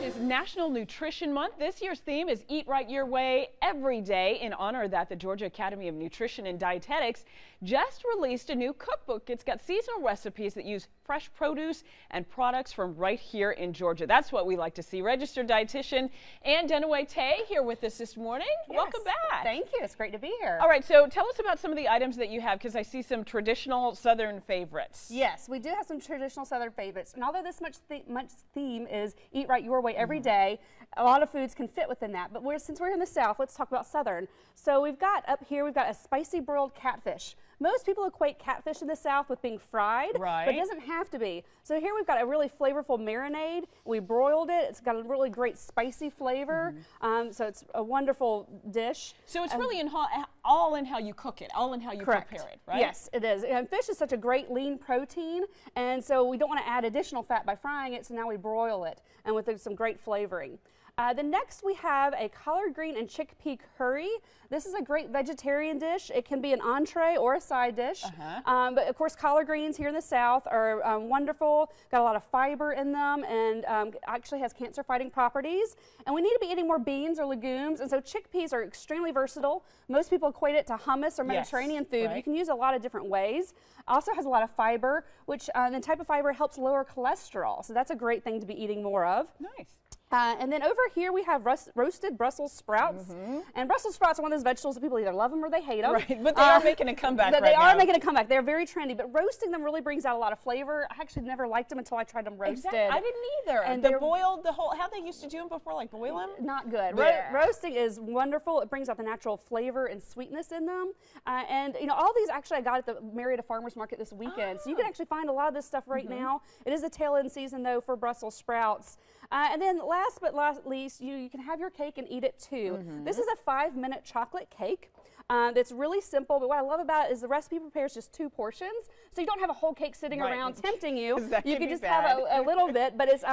is National Nutrition Month. This year's theme is Eat Right Your Way every day. In honor of that, the Georgia Academy of Nutrition and Dietetics just released a new cookbook. It's got seasonal recipes that use fresh produce and products from right here in Georgia. That's what we like to see. Registered dietitian Ann Dunaway Tay here with us this morning. Yes. Welcome back. Thank you. It's great to be here. All right, so tell us about some of the items that you have, because I see some traditional Southern favorites. Yes, we do have some traditional Southern favorites. And although this much theme is Eat Right Your Way every day, a lot of foods can fit within that. But since we're in the South, let's talk about Southern. So we've got a spicy broiled catfish. Most people equate catfish in the South with being fried, right, but it doesn't have to be. So here we've got a really flavorful marinade. We broiled it. It's got a really great spicy flavor. So it's a wonderful dish. So it's really all in how you cook it, all in how you prepare it, right? Yes, it is. And fish is such a great lean protein, and so we don't want to add additional fat by frying it, so now we broil it, and with some great flavoring. The next we have a collard green and chickpea curry. This is a great vegetarian dish. It can be an entree or a side dish. But of course, collard greens here in the South are wonderful, got a lot of fiber in them, and actually has cancer fighting properties. And we need to be eating more beans or legumes, and so chickpeas are extremely versatile. Most people equate it to hummus or Mediterranean food. You can use a lot of different ways. Also has a lot of fiber, which the type of fiber helps lower cholesterol. So that's a great thing to be eating more of. Nice. And then over here we have roasted Brussels sprouts. And Brussels sprouts are one of those vegetables that people either love them or they hate them. Right, but they are making a comeback They are making a comeback. They're very trendy, but roasting them really brings out a lot of flavor. I actually never liked them until I tried them roasted. Exactly. I didn't either. And they're boiled, how they used to do them before, like boil them? Not good. Yeah. Roasting is wonderful. It brings out the natural flavor and sweetness in them. And you know, all these actually I got at the Marietta Farmers Market this weekend. So you can actually find a lot of this stuff right now. It is a tail end season though for Brussels sprouts. And then last but not least, you can have your cake and eat it too. This is a 5-minute chocolate cake. That's really simple, but what I love about it is the recipe prepares just 2 portions, so you don't have a whole cake sitting around tempting you. You can just have a little bit, but it's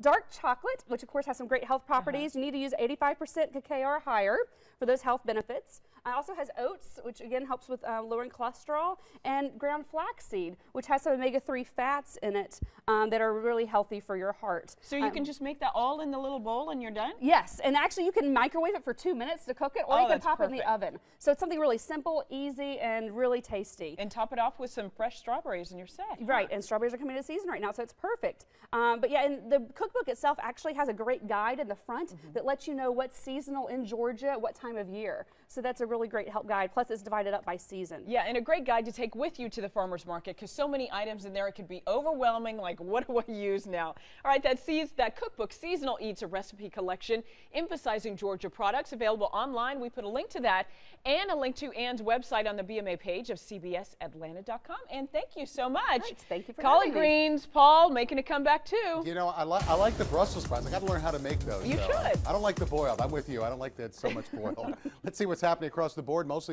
dark chocolate, which of course has some great health properties. You need to use 85% cacao or higher for those health benefits. It also has oats, which again helps with lowering cholesterol, and ground flaxseed, which has some omega-3 fats in it that are really healthy for your heart. So you can just make that all in the little bowl and you're done? Yes, and actually you can microwave it for 2 minutes to cook it, or you can pop it in the oven. So it's something really simple, easy, and really tasty. And top it off with some fresh strawberries and you're set. Right, and strawberries are coming into season right now, so it's perfect. But yeah, and the cookbook itself actually has a great guide in the front that lets you know what's seasonal in Georgia, what time of year. So that's a really great help guide. Plus, it's divided up by season. Yeah, and a great guide to take with you to the farmer's market, because so many items in there, it could be overwhelming, like what do I use now? All right, that cookbook, Seasonal Eats, a recipe collection emphasizing Georgia products, available online. We put a link to that and a link to Ann's website on the BMA page of cbsatlanta.com. And thank you so much. Right, thank you for collard having me. greens, Paul, making a comeback too. You know, I like the Brussels sprouts. I got to learn how to make those. You should. I don't like the boiled. I'm with you. I don't like that so much boiled. Let's see what's happening across the board. Mostly